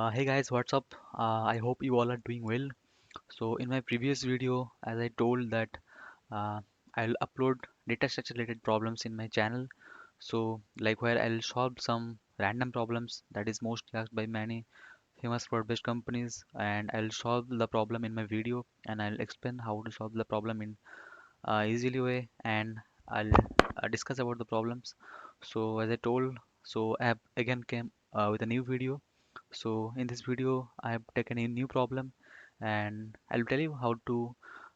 Hey guys, what's up? I hope you all are doing well. So in my previous video, as I told that uh, I'll upload data structure related problems in my channel. So like where I'll solve some random problems that is mostly asked by many famous word-based companies, and I'll solve the problem in my video, and I'll explain how to solve the problem in easily way, and I'll discuss about the problems. So as I told, so I have again came with a new video. So in this video, I have taken a new problem, and I'll tell you how to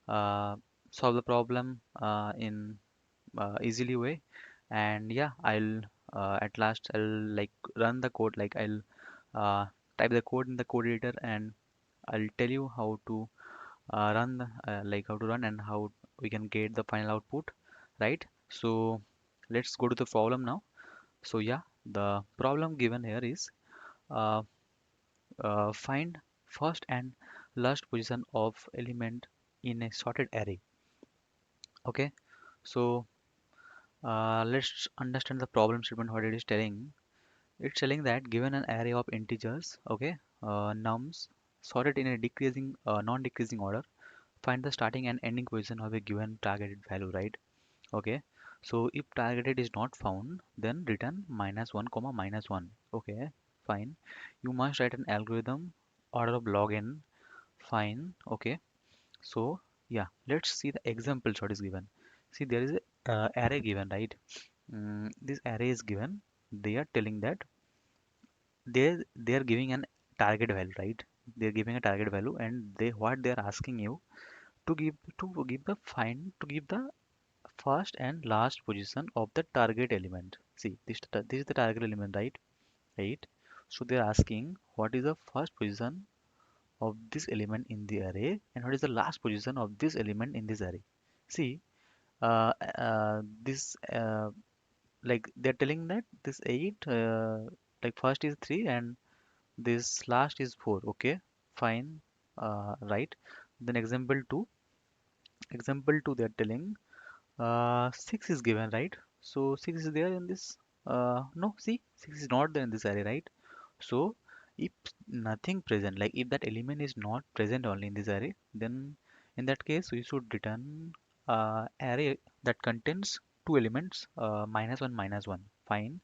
uh, solve the problem in easily way. And yeah, I'll at last I'll like run the code, like I'll type the code in the code editor, and I'll tell you how to run like how to run and how we can get the final output, right? So let's go to the problem now. So yeah, the problem given here is uh, find first and last position of element in a sorted array. Okay, so let's understand the problem statement, what it is telling. It's telling that given an array of integers, okay, nums sorted in a decreasing non-decreasing order, find the starting and ending position of a given targeted value, right? Okay, so if targeted is not found, then return -1 comma -1. Okay, fine. You must write an algorithm order of log n. Fine. Okay, so yeah, let's see the examples what is given. See, there is a array given, right? This array is given. They are telling that they are giving an target value, right? They are giving a target value, and they what they are asking you to give the first and last position of the target element. See, this is the target element, right? Right. So they are asking what is the first position of this element in the array, and what is the last position of this element in this array. See, this like they're telling that this 8 like first is 3 and this last is 4. Okay, fine. Right. Then example 2 they're telling 6 is given, right? So 6 is there in this. No, see, 6 is not there in this array, right? So if nothing present, like if that element is not present only in this array, then in that case we should return array that contains two elements, -1 -1. Fine.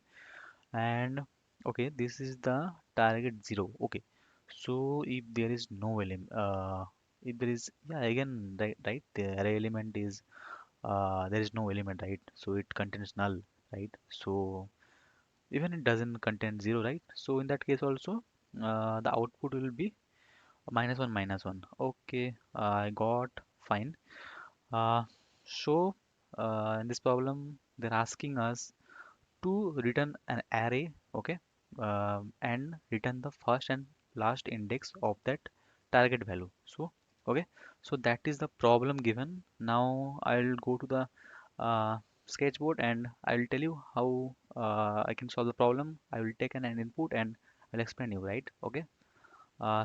And okay, this is the target 0. Okay, so if there is no element, if there is, yeah, again, right, the array element is there is no element, right? So it contains null, right? So even it doesn't contain 0, right? So in that case also the output will be -1 -1. Okay, I got. Fine. Uh, so in this problem they're asking us to return an array, okay, and return the first and last index of that target value. So okay, so that is the problem given. Now I'll go to the sketchboard, and I'll tell you how I can solve the problem. I will take an input and I'll explain you, right? Okay.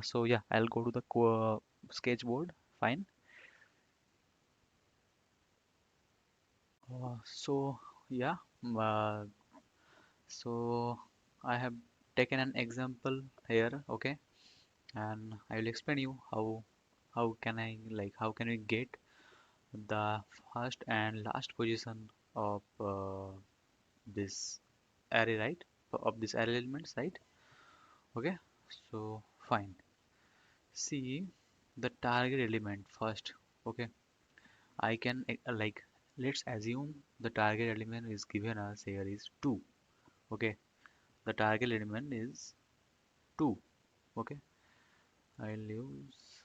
So yeah, I'll go to the sketchboard. Fine. So yeah, uh, so I have taken an example here, okay, and I will explain you how can I, like, how can we get the first and last position of this array, right? Of this array elements, right? Okay, so fine. See, the target element first. Okay, I can like, let's assume the target element is given us here is 2. Okay, the target element is 2. Okay, I'll use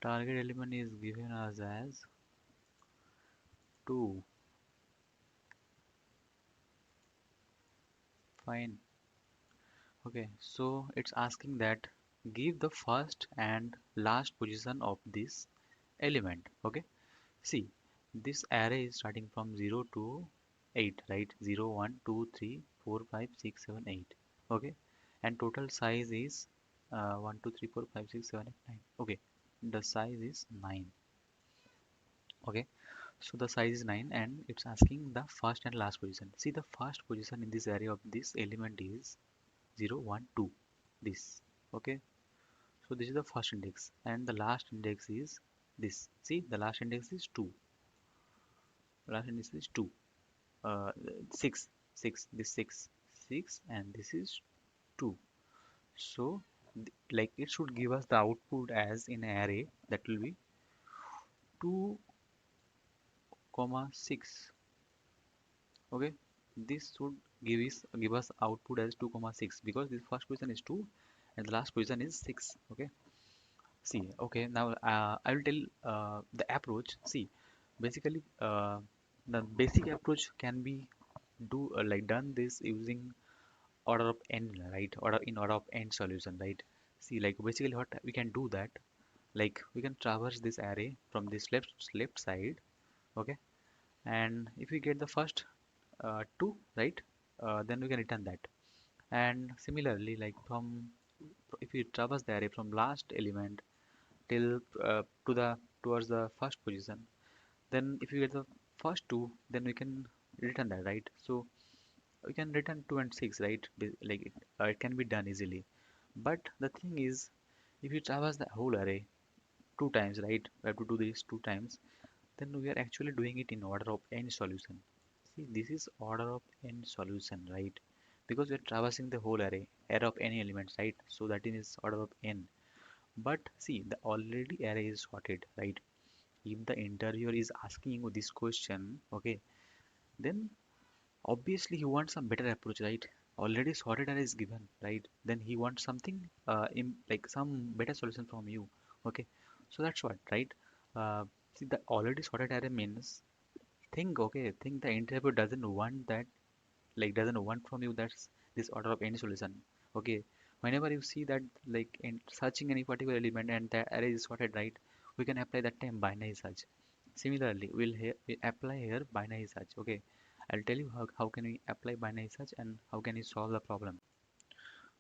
target element is given us as 2. Fine. Okay, so it's asking that give the first and last position of this element. Okay, see, this array is starting from 0 to 8, right? 0, 1, 2, 3, 4, 5, 6, 7, 8. Okay, and total size is 1, 2, 3, 4, 5, 6, 7, 8, 9. Okay, the size is 9. Okay, So the size is 9 and it's asking the first and last position. See, the first position in this array of this element is 0, 1, 2. This. Okay. So this is the first index and the last index is this. See, the last index is 2. Last index is 2. 6. 6. This 6. 6 and this is 2. So like it should give us the output as in array that will be 2 comma 6. Okay, this should give us output as 2 comma 6 because the first position is 2 and the last position is 6. Okay, see, okay, now I will tell the approach. See, basically the basic approach can be do like done this using order of n, right? Order in order of n solution, right? See, like basically what we can do that, like we can traverse this array from this left side. Okay, and if we get the first 2, right, then we can return that. And similarly, like from if we traverse the array from last element till to the towards the first position, then if we get the first 2, then we can return that, right? So we can return 2 and 6, right? Like it can be done easily. But the thing is, if you traverse the whole array 2 times, right, we have to do this 2 times, then we are actually doing it in order of n solution. See, this is order of n solution, right? Because we are traversing the whole array of any elements, right? So that is order of n. But see, the already array is sorted, right? If the interviewer is asking you this question, okay, then obviously he wants some better approach, right? Already sorted array is given, right? Then he wants something in like some better solution from you, okay? So that's what, right? See, the already sorted array means think the interviewer doesn't want that, like doesn't want from you that's this order of any solution. Okay, whenever you see that like in searching any particular element and the array is sorted, right, we can apply that time binary search. Similarly, we apply here binary search. Okay, I'll tell you how can we apply binary search and how can we solve the problem.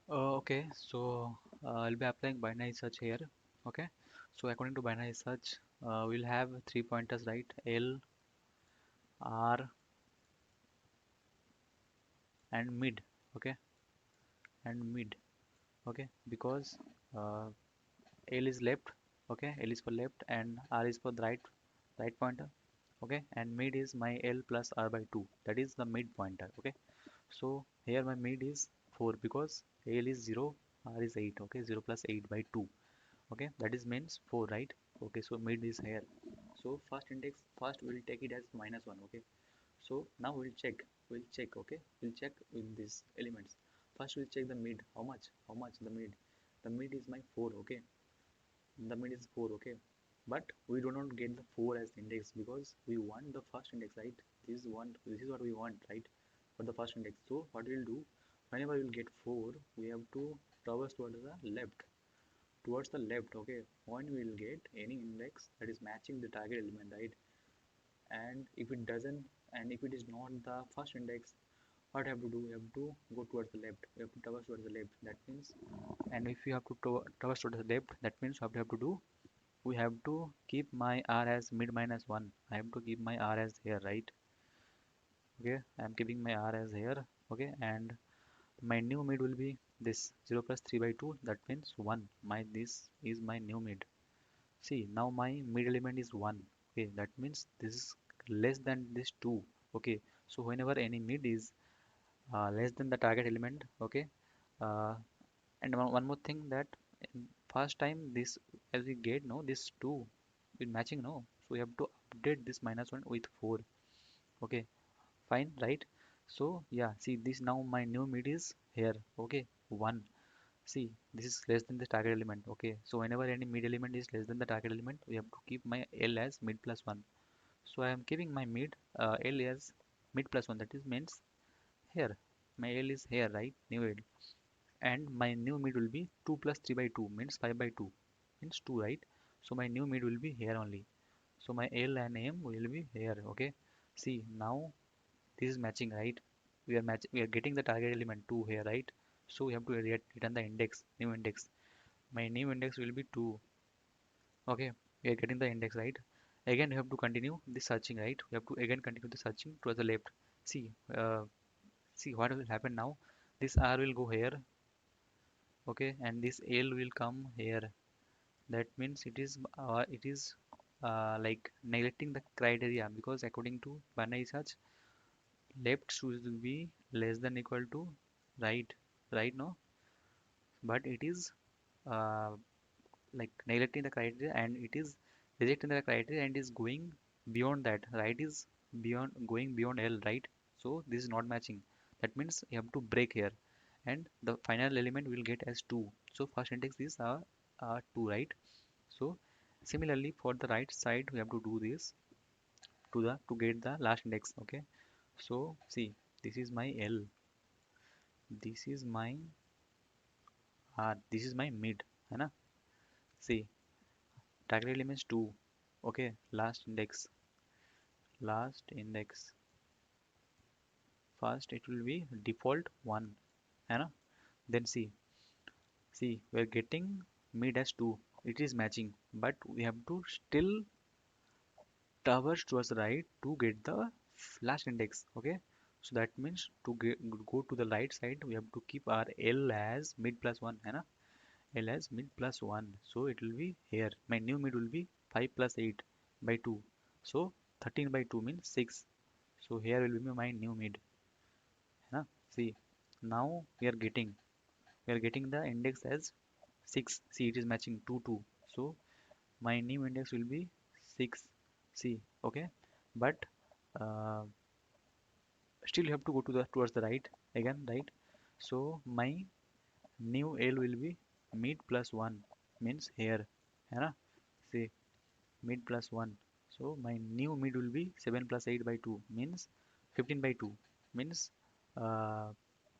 Okay, so I'll be applying binary search here. Okay, so according to binary search, we'll have 3 pointers, right? L, R, and mid. Okay, and mid. Okay, because uh, L is left. Okay, L is for left and R is for the right pointer. Okay, and mid is my L plus R by 2, that is the mid pointer. Okay, so here my mid is 4 because L is 0, R is 8. Okay, 0 plus 8 by 2. Okay, that is means 4, right? Okay, so mid is here. So first we'll take it as -1. Okay, so now we'll check. Okay, we'll check with these elements. First we'll check the mid. How much the mid? The mid is my 4. Okay, the mid is 4. Okay, but we do not get the 4 as index because we want the first index, right? This is what we want, right, for the first index. So what we'll do, whenever we'll get 4, we have to traverse towards the left. Okay, when we'll get any index that is matching the target element, right? And if it doesn't, and if it is not the first index, what have to do, we have to go towards the left, we have to traverse towards the left. That means, and if you have to traverse towards the left, that means what we have to do, we have to keep my r as mid -1. I have to keep my r as here, right? Okay, I am keeping my r as here. Okay, and my new mid will be this 0 plus 3 by 2, that means 1. My this is my new mid. See, now my mid element is 1. Okay, that means this is less than this 2. Okay, so whenever any mid is less than the target element, okay, uh, and one more thing that in first time this, as we get no this 2 with matching, no, so we have to update this -1 with 4. Okay, fine, right? So yeah, see, this now my new mid is here. Okay, 1. See, this is less than the target element. Okay, so whenever any mid element is less than the target element, we have to keep my L as mid plus 1. So I am keeping my mid L as mid plus 1. That is means here. My L is here, right? New L. And my new mid will be 2 plus 3 by 2 means 5 by 2 means 2, right? So my new mid will be here only. So my L and M will be here. Okay. See, now this is matching, right? We are getting the target element 2 here, right? So we have to return the index, new index. My new index will be 2. Okay, we are getting the index, right? Again you have to continue the searching, right? You have to again continue the searching towards the left. See, uh, see what will happen now. This R will go here, okay, and this L will come here. That means it is like neglecting the criteria, because according to binary search, left should be less than equal to right, right? No, but it is uh, like neglecting the criteria, and it is rejecting the criteria and is going beyond that. Right is beyond, going beyond L, right? So this is not matching. That means you have to break here, and the final element will get as 2. So first index is 2, right? So similarly for the right side we have to do this to get the last index. Okay, so see, this is my L, this is my R, this is my mid, है ना? See, target elements 2. Okay, last index first it will be default 1, है ना? Then see we're getting mid as 2, it is matching, but we have to still traverse towards the right to get the last index. Okay, so that means go to the right side we have to keep our L as mid plus 1, है ना? L as mid plus 1, so it will be here. My new mid will be 5 plus 8 by 2, so 13 by 2 means 6. So here will be my new mid, है ना? See, now we are getting the index as 6. See, it is matching 2 2, so my new index will be 6. See, okay, but uh, still you have to go to the towards the right again, right? So my new L will be mid plus 1, means here, है ना? See, mid plus 1, so my new mid will be 7 plus 8 by 2 means 15 by 2 means uh,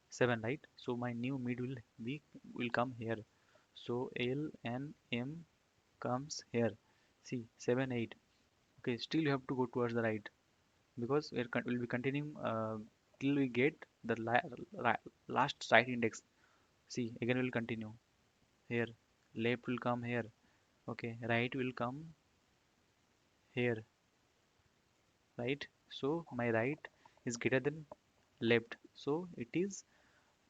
7, right? So my new mid will come here, so L and M comes here. See, 7 8. Okay, still you have to go towards the right, because we'll be continuing till we get the last right index. See, again we'll continue here, left will come here, okay, right will come here, right? So my right is greater than left, so it is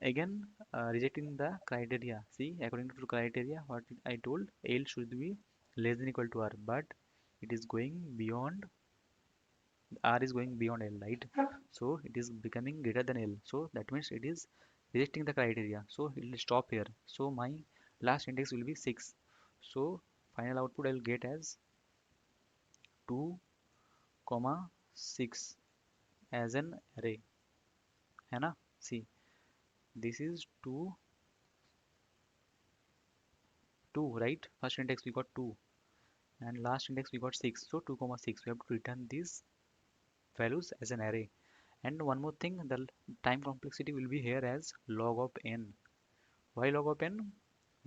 again rejecting the criteria. See, according to criteria what I told, L should be less than equal to R, but it is going beyond, R is going beyond L, right? So it is becoming greater than L, so that means it is rejecting the criteria, so it will stop here. So my last index will be 6, so final output I'll get as 2 comma 6 as an array, है ना? See, this is 2 2, right? First index we got 2 and last index we got 6, so 2 comma 6 we have to return these values as an array. And one more thing, the time complexity will be here as log of n. Why log of n?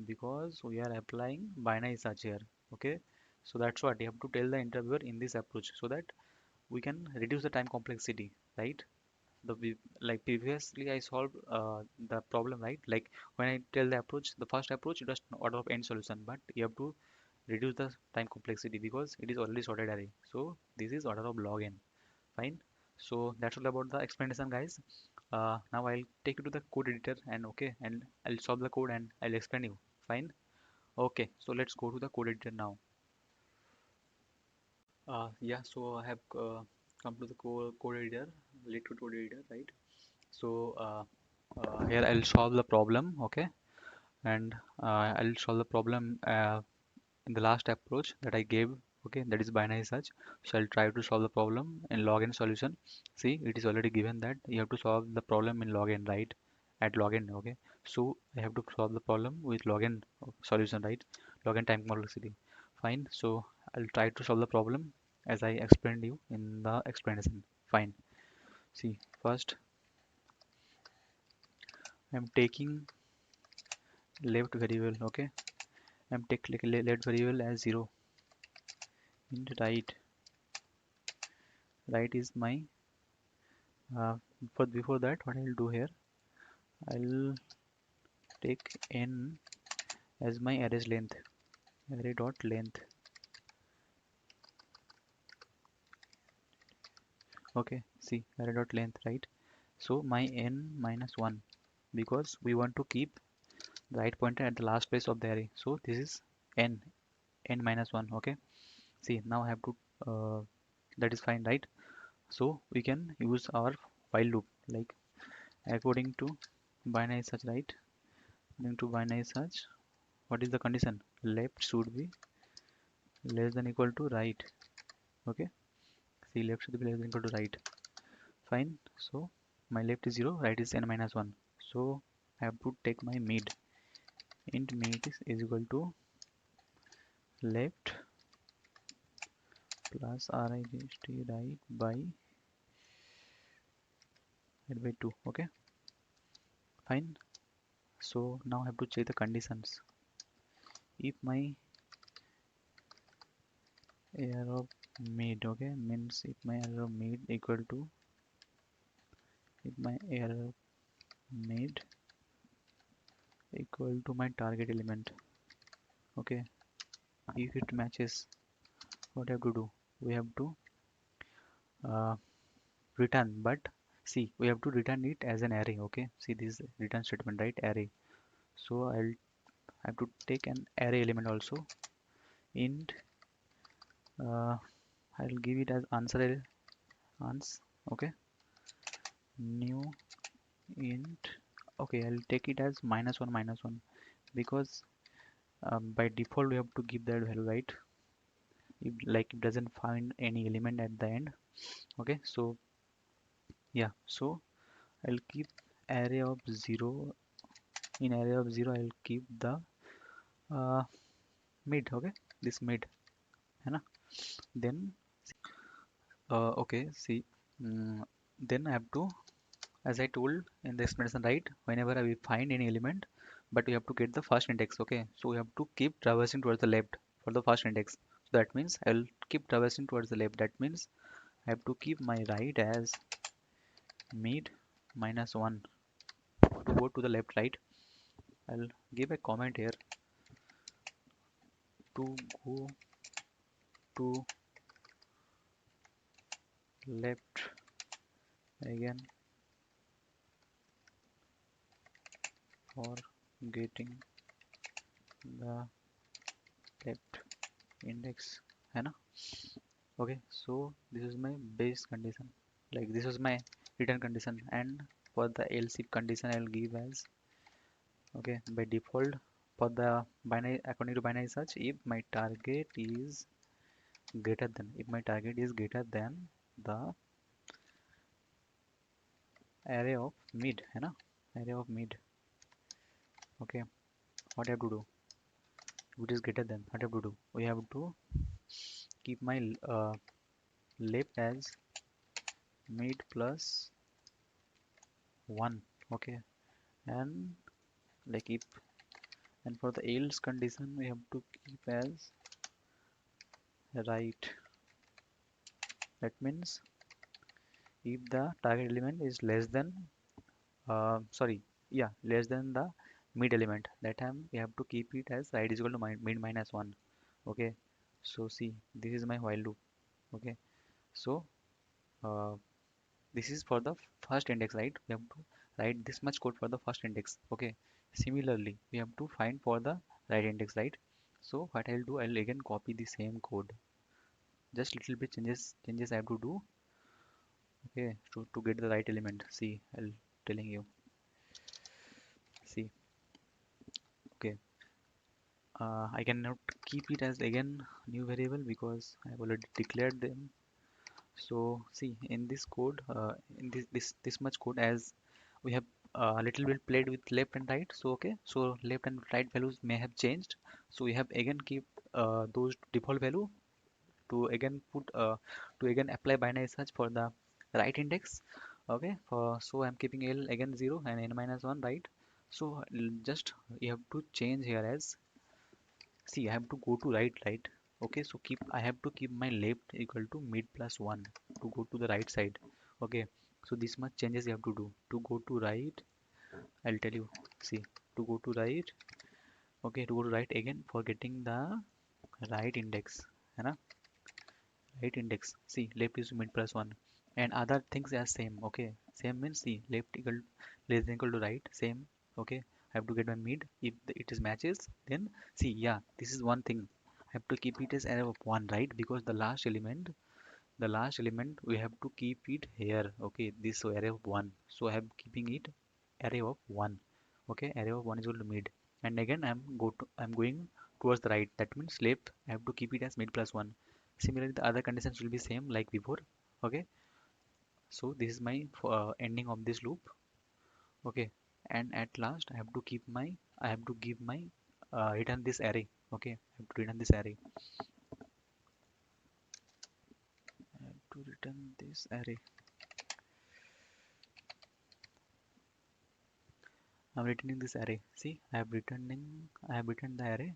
Because we are applying binary search here. Okay, so that's what you have to tell the interviewer in this approach, so that we can reduce the time complexity, right? Like previously I solved the problem, right? Like when I tell the approach, the first approach it was order of n solution, but you have to reduce the time complexity because it is already sorted array, so this is order of log n. Fine, so that's all about the explanation, guys. Now I'll take you to the code editor, and okay, and I'll solve the code and I'll explain you. Fine. Okay, so let's go to the code editor now. Yeah, so I have come to the code editor, Leetcode code editor, right? So here I'll solve the problem, okay, and I'll solve the problem in the last approach that I gave, okay, that is binary search. So I'll try to solve the problem in log n solution. See, it is already given that you have to solve the problem in log n, right? At log n, okay. So I have to solve the problem with log n solution, right? Log n time complexity. Fine. So I'll try to solve the problem as I explained you in the explanation. Fine. See, first I'm taking left variable, okay. I'm taking left variable as 0 and right is my but before that what I'll do here, I'll take n as my array's length, array dot length. Okay, see array dot length, right? So my n minus 1, because we want to keep the right pointer at the last place of the array. So this is n minus 1. Okay, see now I have to that is fine, right? So we can use our while loop, like according to binary search, right? According to binary search, what is the condition? Left should be less than equal to right. Okay, see left should be less than equal to right. Fine. So my left is 0, right is n minus 1. So I have to take my mid. Int mid is equal to left plus rigst right by 2. Okay, fine. So now I have to check the conditions. If my error of mid, okay, means if my error of mid equal to, if my error of mid equal to my target element, okay, if it matches, what I have to do? We have to uh, return, but see we have to return it as an array. Okay, see this return statement, right? Array. So I'll have to take an array element also. Int I'll give it as answer array, ans. Okay, new int. Okay, I'll take it as -1 because by default we have to give that value, right? If like it doesn't find any element at the end. Okay, so yeah, so I'll keep array of 0. In array of 0 I'll keep the uh, mid. Okay, this mid, है ना? Then okay, see, then I have to, as I told in the explanation, right? Whenever I will find any element, but we have to get the first index. Okay, so we have to keep traversing towards the left for the first index. So that means I'll keep traversing towards the left. That means I have to keep my right as mid -1 to go to the left, right? I'll give a comment here to go to left again for getting the left index, है ना? Okay, so this is my base condition, like this is my return condition, and for the else if condition I'll give as, okay, by default for the binary, according to binary search, if my target is greater than, if my target is greater than the array of mid, है ना? Array of mid. Okay, what I have to do? If it is greater than, what I have to do? We have to keep my left as mid plus 1. Okay, and like if, and for the else condition we have to keep as right. That means if the target element is less than sorry, yeah, less than the mid element, that time we have to keep it as right is equal to mid -1. Okay, so see this is my while loop. Okay, so uh, this is for the first index, right? We have to write this much code for the first index. Okay, similarly we have to find for the right index, right? So what I'll do, I'll again copy the same code, just little bit changes I have to do. Okay, to get the right element. See, I'll telling you. See, okay, I cannot keep it as again new variable because I have already declared them. So see in this code, in this much code, as we have a little bit played with left and right. So okay, so left and right values may have changed, so we have again keep those default value to again put to again apply binary search for the right index. Okay, for so I'm keeping L again 0 and n-1, right? So just you have to change here as, see I have to go to right. Okay, so keep, I have to keep my left equal to mid plus 1 to go to the right side. Okay, so this much changes you have to do to go to right. I'll tell you. See, to go to right. Okay, to go to right again for getting the right index, है ना? Right index. See, left is mid plus 1. and other things are same. Okay, same means see left equal less than equal to right, same. Okay, I have to get my mid. If it is matches, then see, yeah, this is one thing. I have to keep it as array of one, right? Because the last element we have to keep it here. Okay, this, so array of one, so I am keeping it array of one. Okay, array of one is equal to mid, and again I'm going towards the right, that means left I have to keep it as mid plus one. Similarly the other conditions will be same like before. Okay, so this is my ending of this loop. Okay, and at last I have to give my return this array. Okay, I have to return this array. I have to return this array. I'm returning this array. See, I have returned the array.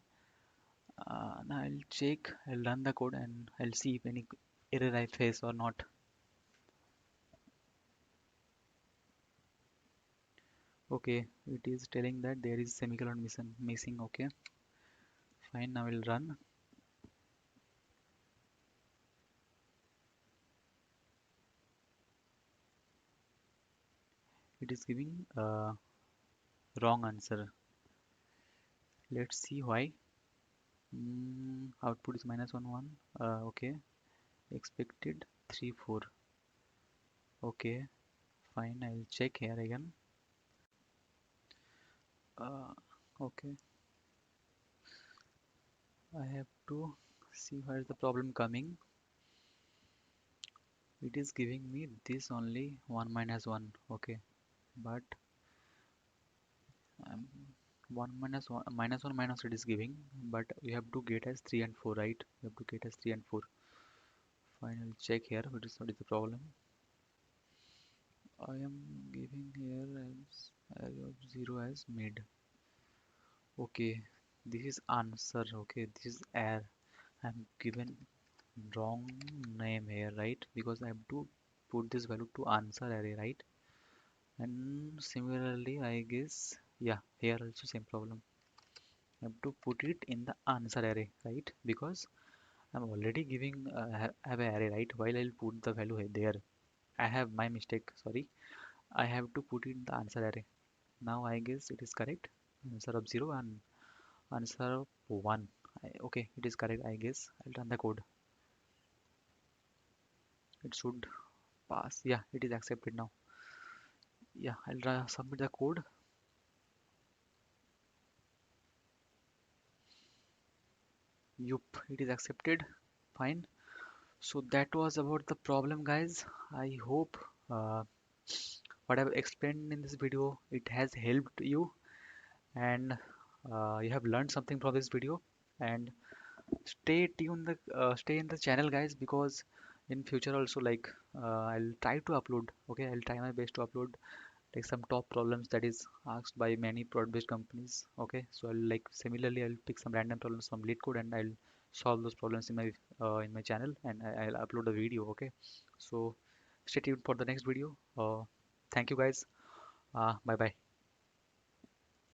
Now I'll check, I'll run the code and I'll see if any error I face or not. Okay, it is telling that there is semicolon missing. Okay, fine. Now I'll run. It is giving wrong answer. Let's see why. Output is minus 1 1. Okay, expected 3 4. Okay, fine. I'll check here again. Uh, okay, I have to see where is the problem coming. It is giving me this only 1 minus 1. Okay, but um, 1 minus 1 minus it is giving, but we have to get as 3 and 4, right? We have to get as 3 and 4. Final check here. What is the problem? I am giving here as array of 0 as mid. Okay, this is answer. Okay, this is error. I'm given wrong name here, right? Because I have to put this value to answer array, right? And similarly, I guess, yeah, here also same problem. I have to put it in the answer array, right? Because I'm already giving have an array, right? While I'll put the value there, I have my mistake. Sorry, I have to put it in the answer array. Now I guess it is correct. Answer of 0 and answer of 1. Okay, it is correct. I guess I'll run the code. It should pass. Yeah, it is accepted now. Yeah, I'll submit the code. Yup, it is accepted. Fine. So that was about the problem, guys. I hope uh, what I've explained in this video it has helped you, and you have learned something from this video. And stay in the channel, guys, because in future also, like, I'll try to upload. Okay, I'll try my best to upload like some top problems that is asked by many product-based companies. Okay, so I'll like similarly I'll pick some random problems from Leetcode and I'll solve those problems in my channel, and I'll upload a video. Okay, so stay tuned for the next video. Thank you, guys. Bye bye.